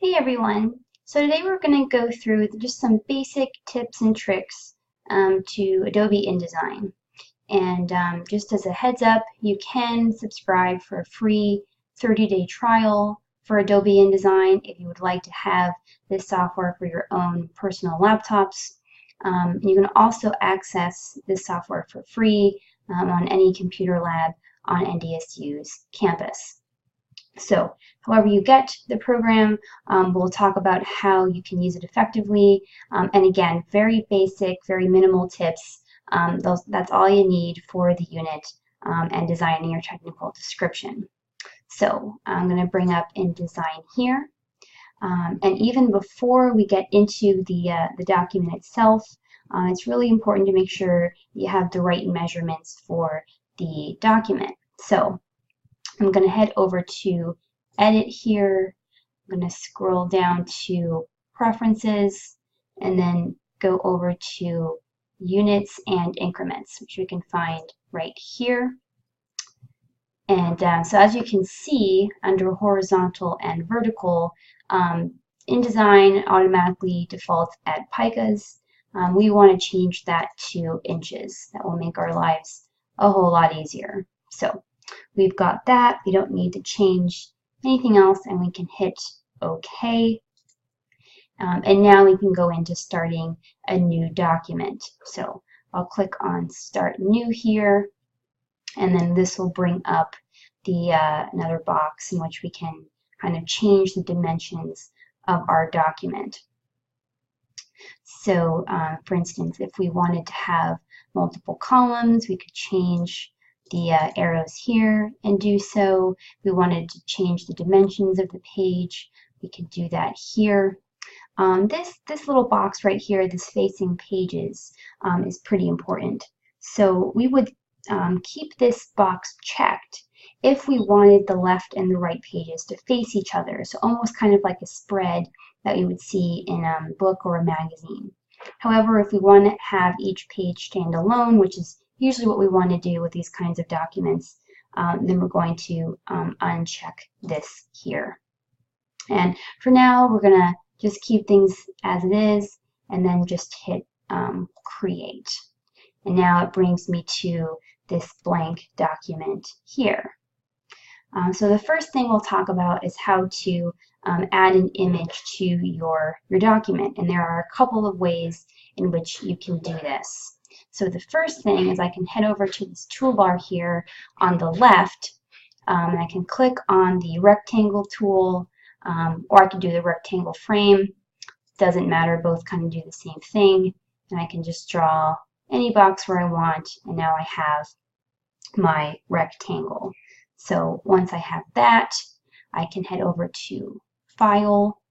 Hey everyone! So today we're going to go through just some basic tips and tricks to Adobe InDesign. And just as a heads up, you can subscribe for a free 30-day trial for Adobe InDesign if you would like to have this software for your own personal laptops. You can also access this software for free on any computer lab on NDSU's campus. So, however you get the program, we'll talk about how you can use it effectively. And again, very basic, very minimal tips. That's all you need for the unit and designing your technical description. So, I'm going to bring up InDesign here. And even before we get into the document itself, it's really important to make sure you have the right measurements for the document. So, I'm going to head over to Edit here. I'm going to scroll down to Preferences and then go over to Units and Increments, which we can find right here. And so as you can see, under Horizontal and Vertical, InDesign automatically defaults at picas. We want to change that to inches. That will make our lives a whole lot easier. So we've got that. We don't need to change anything else, and we can hit OK. And now we can go into starting a new document. So I'll click on Start New here, and then this will bring up the another box in which we can kind of change the dimensions of our document. So for instance, if we wanted to have multiple columns, we could change the arrows here and do so. If we wanted to change the dimensions of the page, we could do that here. This little box right here, this facing pages, is pretty important. So we would keep this box checked if we wanted the left and the right pages to face each other, so almost kind of like a spread that you would see in a book or a magazine. However, if we want to have each page stand alone, which is usually what we want to do with these kinds of documents, then we're going to uncheck this here. And for now, we're going to just keep things as it is and then just hit Create. And now it brings me to this blank document here. So the first thing we'll talk about is how to add an image to your document. And there are a couple of ways in which you can do this. So the first thing is I can head over to this toolbar here on the left, and I can click on the rectangle tool, or I can do the rectangle frame. Doesn't matter, both kind of do the same thing. And I can just draw any box where I want, and now I have my rectangle. So once I have that, I can head over to File,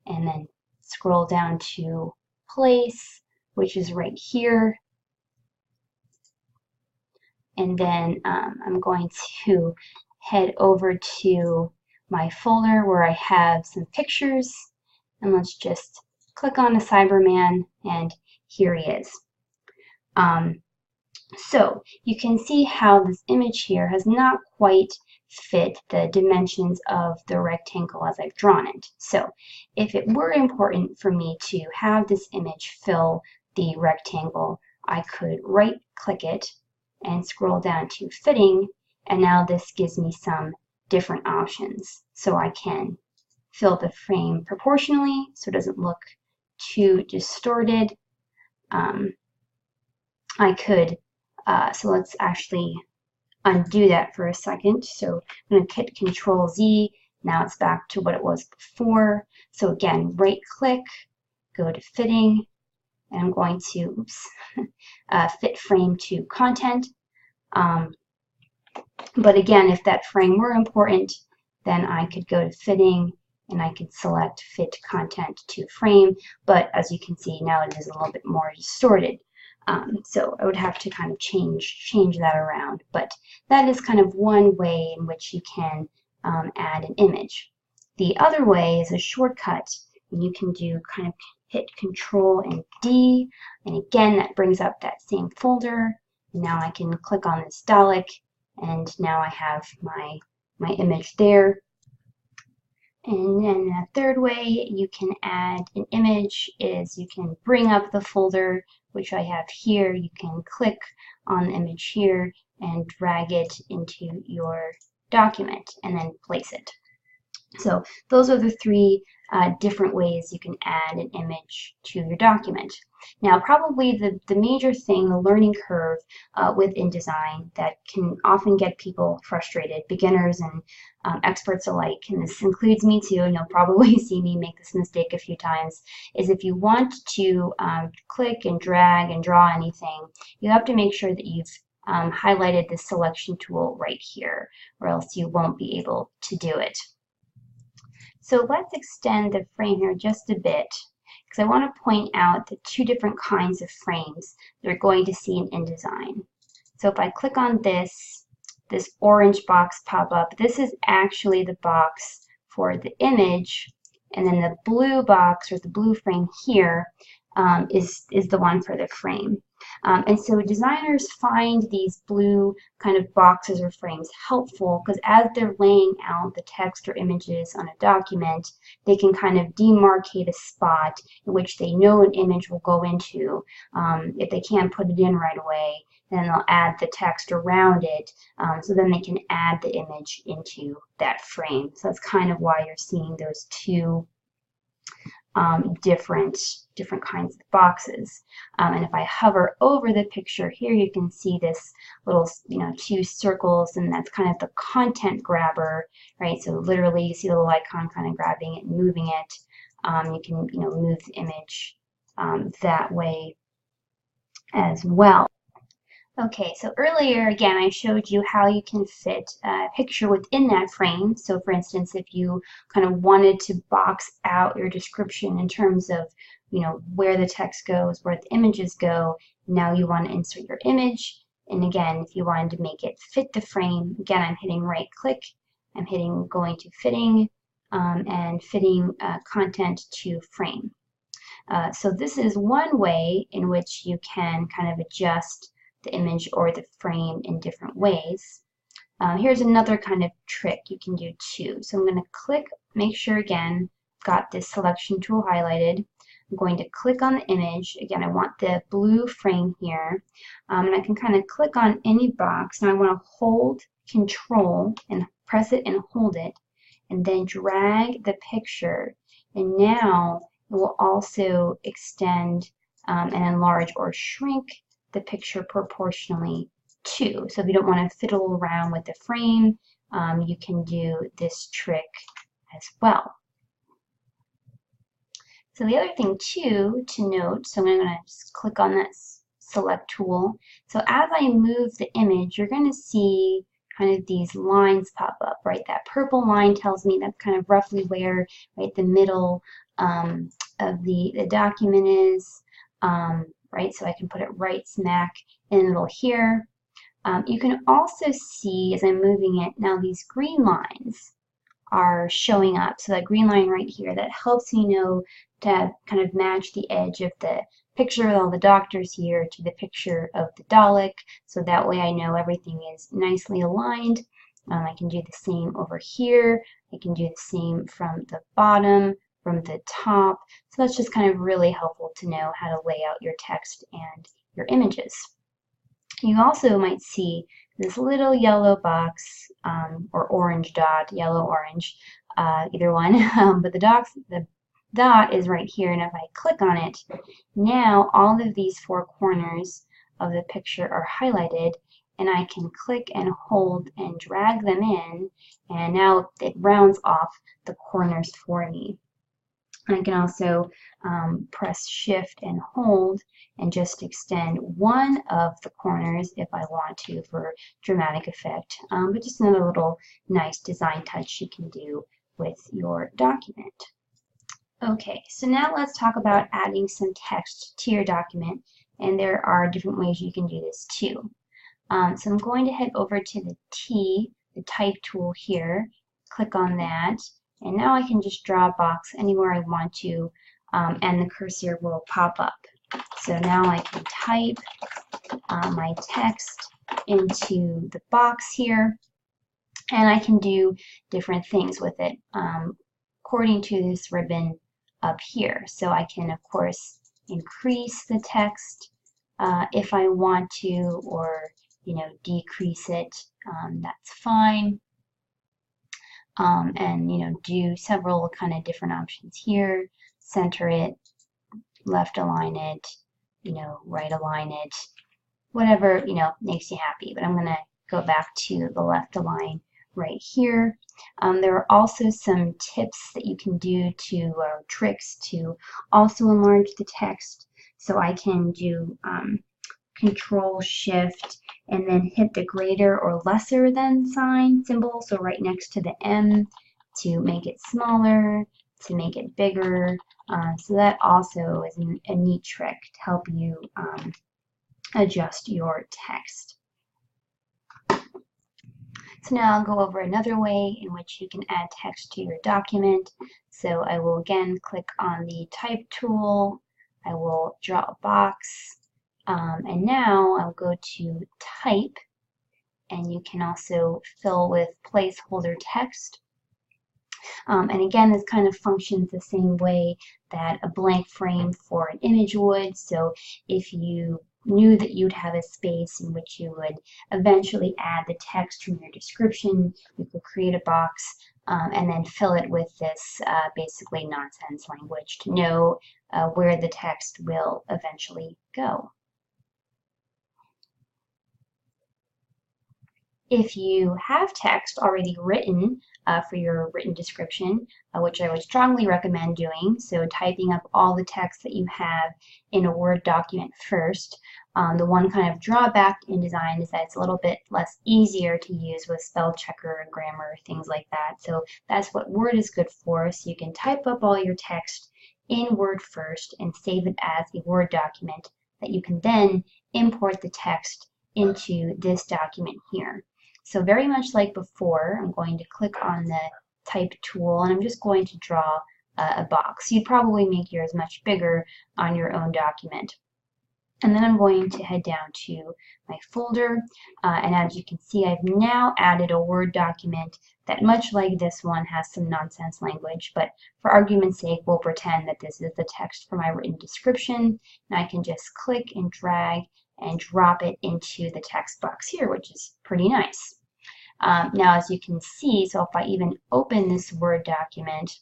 and then scroll down to Place, which is right here. And then I'm going to head over to my folder where I have some pictures, and let's just click on the Cyberman, and here he is. So you can see how this image here has not quite fit the dimensions of the rectangle as I've drawn it. So if it were important for me to have this image fill the rectangle, I could right click it and scroll down to Fitting, and now this gives me some different options. So I can fill the frame proportionally so it doesn't look too distorted. I could, so let's actually undo that for a second. So I'm going to hit Control Z. Now it's back to what it was before. So again, right click, go to Fitting, and I'm going to fit frame to content. But again, if that frame were important, then I could go to Fitting and I could select Fit Content to Frame. But as you can see, now it is a little bit more distorted. So I would have to kind of change that around. But that is kind of one way in which you can add an image. The other way is a shortcut, and you can do kind of hit Control and D, and again that brings up that same folder. Now I can click on this Dalek, and now I have my image there. And then a third way you can add an image is you can bring up the folder, which I have here. You can click on the image here and drag it into your document and then place it. So those are the three different ways you can add an image to your document. Now, probably the major thing, the learning curve with InDesign that can often get people frustrated, beginners and experts alike, and this includes me too, and you'll probably see me make this mistake a few times, is if you want to click and drag and draw anything, you have to make sure that you've highlighted the selection tool right here, or else you won't be able to do it. So let's extend the frame here just a bit, because I want to point out the two different kinds of frames that we're going to see in InDesign. So if I click on this orange box pop up, this is actually the box for the image, and then the blue box or the blue frame here is the one for the frame. And so designers find these blue kind of boxes or frames helpful because as they're laying out the text or images on a document, they can kind of demarcate a spot in which they know an image will go into. If they can't put it in right away, then they'll add the text around it, so then they can add the image into that frame. So that's kind of why you're seeing those two different kinds of boxes. And if I hover over the picture here, you can see this little, two circles, and that's kind of the content grabber, right? So literally, you see the little icon kind of grabbing it and moving it. You can, move the image that way as well. Okay, so earlier, again, I showed you how you can fit a picture within that frame. So for instance, if you kind of wanted to box out your description in terms of, where the text goes, where the images go, now you want to insert your image. And again, if you wanted to make it fit the frame, again, I'm hitting right click, I'm hitting going to fitting, and fitting content to frame. So this is one way in which you can kind of adjust the image or the frame in different ways. Here's another kind of trick you can do too. So I'm going to click, make sure again, got this selection tool highlighted. I'm going to click on the image. Again, I want the blue frame here. And I can kind of click on any box. Now I want to hold Control and press it and hold it, and then drag the picture. And now it will also extend and enlarge or shrink the picture proportionally too. So if you don't want to fiddle around with the frame, you can do this trick as well. So the other thing too to note, so I'm going to just click on that select tool. So as I move the image, you're going to see kind of these lines pop up, right? That purple line tells me that's kind of roughly where, right, the middle of the document is. Right, so I can put it right smack in the middle here. You can also see as I'm moving it, now these green lines are showing up. So that green line right here, that helps me know to kind of match the edge of the picture with all the doctors here to the picture of the Dalek. So that way I know everything is nicely aligned. I can do the same over here. I can do the same from the bottom, from the top. So that's just kind of really helpful to know how to lay out your text and your images. You also might see this little yellow box or orange dot, yellow, orange, either one, but the dot is right here, and if I click on it, now all of these four corners of the picture are highlighted, and I can click and hold and drag them in, and now it rounds off the corners for me. I can also press shift and hold and just extend one of the corners if I want to for dramatic effect, but just another little nice design touch you can do with your document. Okay, so now let's talk about adding some text to your document, and there are different ways you can do this too. So I'm going to head over to the type tool here, click on that, and now I can just draw a box anywhere I want to, and the cursor will pop up. So now I can type my text into the box here, and I can do different things with it. according to this ribbon up here. So I can, of course, increase the text if I want to, or decrease it. That's fine. And do several kind of different options here. Center it, left align it, right align it, whatever makes you happy. But I'm going to go back to the left align right here. There are also some tips that you can do to, tricks to also enlarge the text. So I can do Control Shift and then hit the greater or lesser than sign symbol, so right next to the M, to make it smaller, to make it bigger. So that also is a neat trick to help you adjust your text. So now I'll go over another way in which you can add text to your document. So I will again click on the Type tool. I will draw a box. And now I'll go to Type, and you can also fill with placeholder text. And again, this kind of functions the same way that a blank frame for an image would. So if you knew that you'd have a space in which you would eventually add the text from your description, you could create a box and then fill it with this basically nonsense language to know where the text will eventually go. If you have text already written for your written description, which I would strongly recommend doing, so typing up all the text that you have in a Word document first. The one kind of drawback in InDesign is that it's a little bit less easier to use with spell checker and grammar, things like that. So that's what Word is good for. So you can type up all your text in Word first and save it as a Word document that you can then import the text into this document here. So very much like before, I'm going to click on the Type tool, and I'm just going to draw a box. You'd probably make yours much bigger on your own document. And then I'm going to head down to my folder, and as you can see, I've now added a Word document that, much like this one, has some nonsense language, but for argument's sake, we'll pretend that this is the text for my written description, and I can just click and drag and drop it into the text box here, which is pretty nice. Now, as you can see, so if I even open this Word document,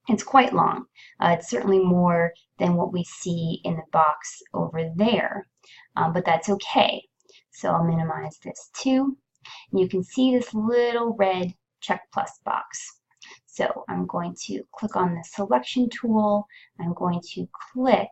it's quite long. It's certainly more than what we see in the box over there, but that's okay. So I'll minimize this too. And you can see this little red check plus box. So I'm going to click on the selection tool. I'm going to click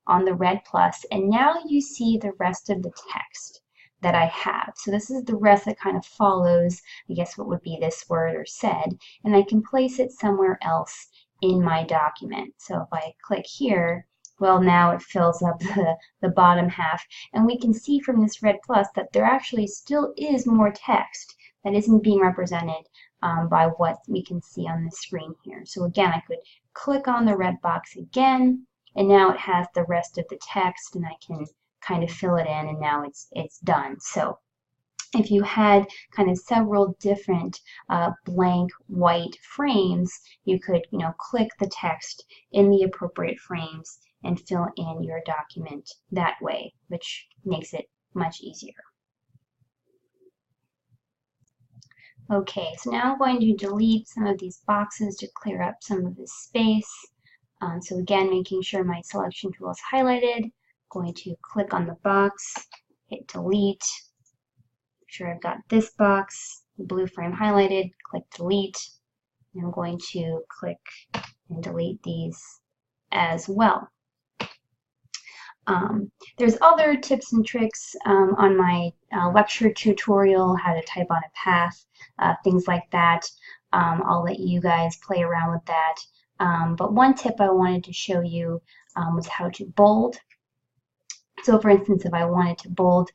on the red plus, and now you see the rest of the text that I have. So this is the rest that kind of follows, I guess, what would be this word or said, and I can place it somewhere else in my document. So if I click here, well, now it fills up the bottom half, and we can see from this red plus that there actually still is more text that isn't being represented by what we can see on the screen here. So again, I could click on the red box again, and now it has the rest of the text, and I can kind of fill it in, and now it's done. So if you had kind of several different blank white frames, you could click the text in the appropriate frames and fill in your document that way, which makes it much easier. Okay, so now I'm going to delete some of these boxes to clear up some of this space. So again, making sure my selection tool is highlighted, going to click on the box, hit delete. Make sure I've got this box, the blue frame highlighted, click delete. And I'm going to click and delete these as well. There's other tips and tricks on my lecture tutorial, how to type on a path, things like that. I'll let you guys play around with that. But one tip I wanted to show you was how to bold. So for instance, if I wanted to bold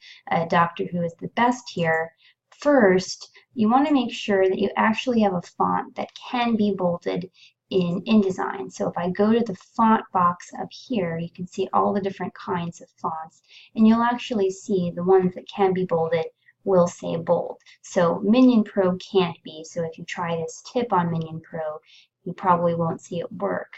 Doctor Who is the best here, first you want to make sure that you actually have a font that can be bolded in InDesign. So if I go to the font box up here, you can see all the different kinds of fonts, and you'll actually see the ones that can be bolded will say bold. So Minion Pro can't be, so if you try this tip on Minion Pro, you probably won't see it work.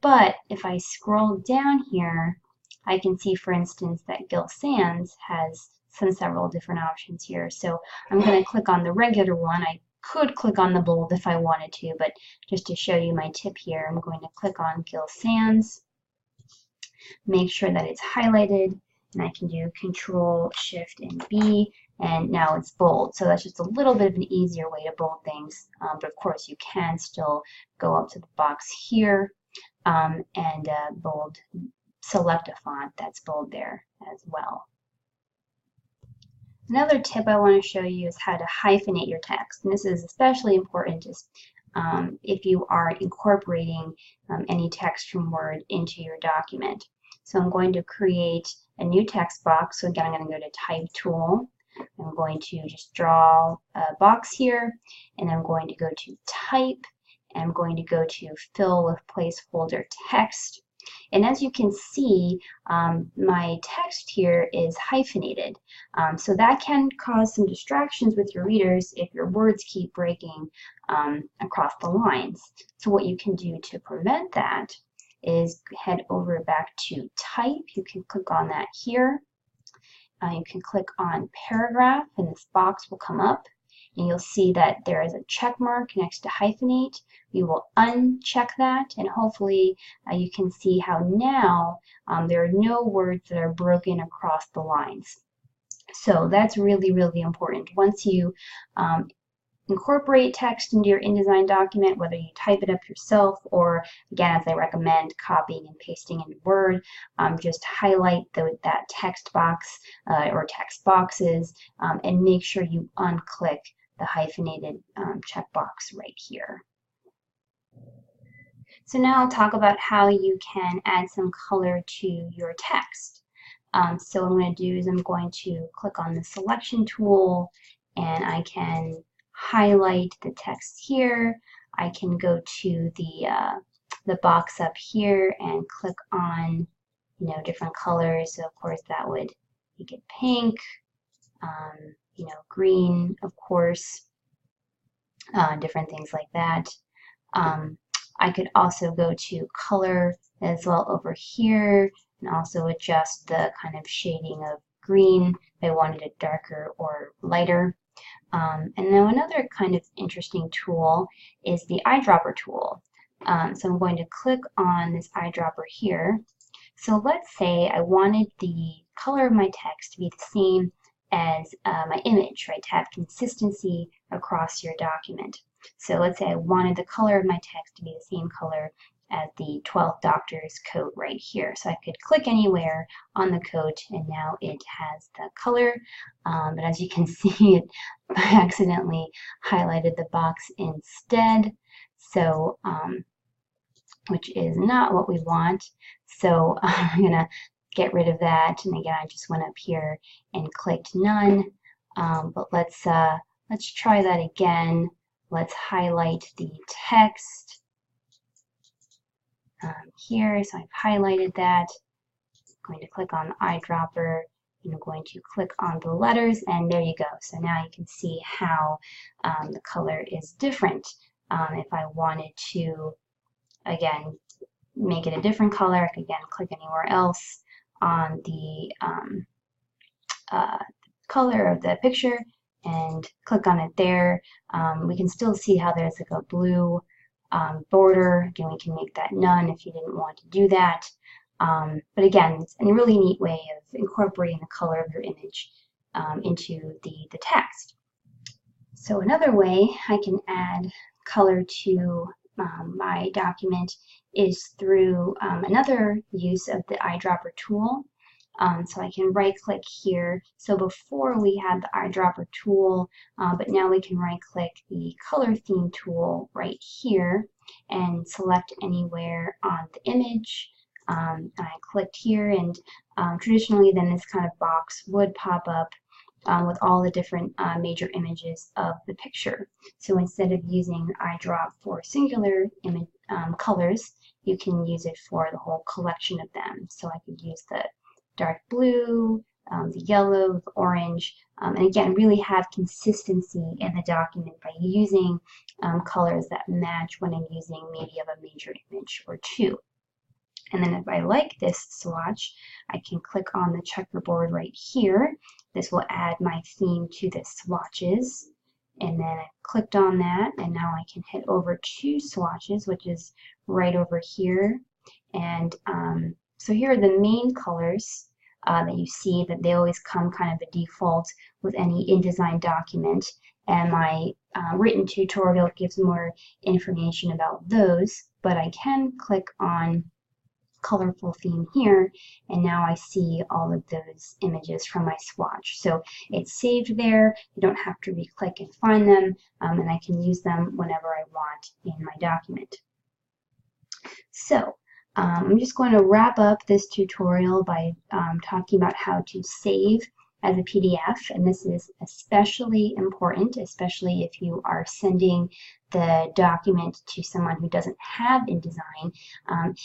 But if I scroll down here, I can see, for instance, that Gill Sans has several different options here. So I'm going to click on the regular one. I could click on the bold if I wanted to, but just to show you my tip here, I'm going to click on Gill Sans, make sure that it's highlighted, and I can do Control, Shift, and B, and now it's bold. So that's just a little bit of an easier way to bold things, but of course you can still go up to the box here and bold, select a font that's bold there as well. Another tip I want to show you is how to hyphenate your text, and this is especially important if you are incorporating any text from Word into your document. So I'm going to create a new text box. So again, I'm going to go to Type Tool. I'm going to just draw a box here, and I'm going to go to Type, and I'm going to go to Fill with Placeholder Text. And as you can see, my text here is hyphenated. So that can cause some distractions with your readers if your words keep breaking across the lines. So what you can do to prevent that is head over back to Type. You can click on that here. You can click on Paragraph, and this box will come up. And you'll see that there is a check mark next to hyphenate. We will uncheck that, and hopefully you can see how now there are no words that are broken across the lines. So that's really, really important. Once you incorporate text into your InDesign document, whether you type it up yourself or, again, as I recommend, copying and pasting in Word, just highlight that text box or text boxes and make sure you unclick the hyphenated checkbox right here. So now I'll talk about how you can add some color to your text. So what I'm going to do is I'm going to click on the selection tool, and I can highlight the text here. I can go to the box up here and click on, different colors. So of course that would make it pink, green, of course, different things like that. I could also go to color as well over here and also adjust the kind of shading of green if I wanted it darker or lighter. And now another kind of interesting tool is the eyedropper tool. So I'm going to click on this eyedropper here. So let's say I wanted the color of my text to be the same as my image, right, to have consistency across your document. So let's say I wanted the color of my text to be the same color as the 12th Doctor's coat right here. So I could click anywhere on the coat, and now it has the color. But as you can see, it accidentally highlighted the box instead. So, which is not what we want. So I'm going to get rid of that. And again, I just went up here and clicked none. But let's try that again. Let's highlight the text here. So I've highlighted that. I'm going to click on the eyedropper, and I'm going to click on the letters, and there you go. So now you can see how the color is different. If I wanted to, again, make it a different color, I could again click anywhere else on the color of the picture and click on it there. We can still see how there's like a blue border. Again, we can make that none if you didn't want to do that. But again, it's a really neat way of incorporating the color of your image into the text. So another way I can add color to my document is through another use of the eyedropper tool. So I can right click here. So before we had the eyedropper tool, but now we can right click the color theme tool right here and select anywhere on the image. I clicked here, and traditionally then this kind of box would pop up with all the different major images of the picture. So instead of using eyedrop for singular image colors, you can use it for the whole collection of them. So I could use the dark blue, the yellow, the orange, and again, really have consistency in the document by using colors that match when I'm using maybe of a major image or two. And then if I like this swatch, I can click on the checkerboard right here. This will add my theme to the swatches. And then I clicked on that, and now I can hit over to swatches, which is right over here. And so here are the main colors that you see that they always come kind of a default with any InDesign document. And my written tutorial gives more information about those, but I can click on colorful theme here, and now I see all of those images from my swatch. So it's saved there. You don't have to re-click and find them, and I can use them whenever I want in my document. So I'm just going to wrap up this tutorial by talking about how to save as a PDF, and this is especially important, especially if you are sending the document to someone who doesn't have InDesign.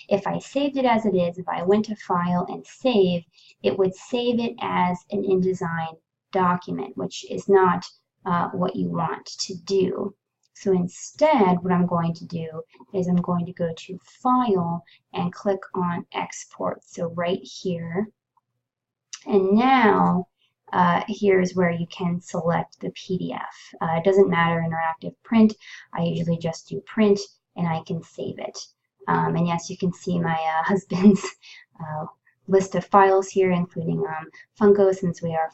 If I saved it as it is, if I went to File and Save, it would save it as an InDesign document, which is not what you want to do. So instead, what I'm going to do is I'm going to go to File and click on Export. So right here. And now, here's where you can select the PDF. It doesn't matter interactive print. I usually just do print and I can save it. And yes, you can see my husband's list of files here, including Funko, since we are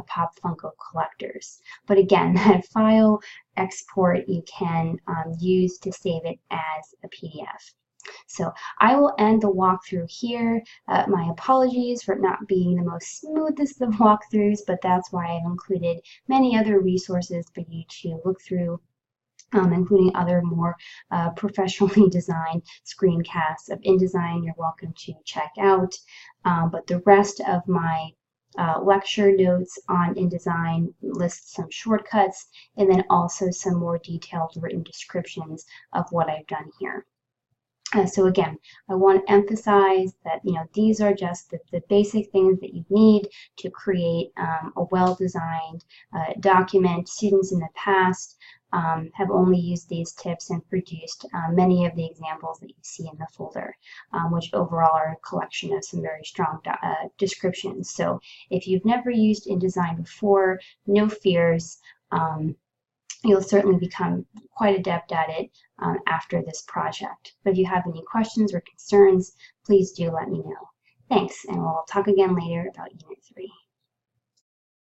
Pop Funko collectors. But again, that file export you can use to save it as a PDF. So I will end the walkthrough here. My apologies for it not being the most smoothest of walkthroughs, but that's why I've included many other resources for you to look through, including other more professionally designed screencasts of InDesign you're welcome to check out. But the rest of my lecture notes on InDesign lists some shortcuts and then also some more detailed written descriptions of what I've done here. So again, I want to emphasize that these are just the basic things that you need to create a well-designed document. Students in the past have only used these tips and produced many of the examples that you see in the folder, which overall are a collection of some very strong descriptions. So if you've never used InDesign before, no fears. You'll certainly become quite adept at it after this project. But if you have any questions or concerns, please do let me know. Thanks, and we'll talk again later about Unit 3.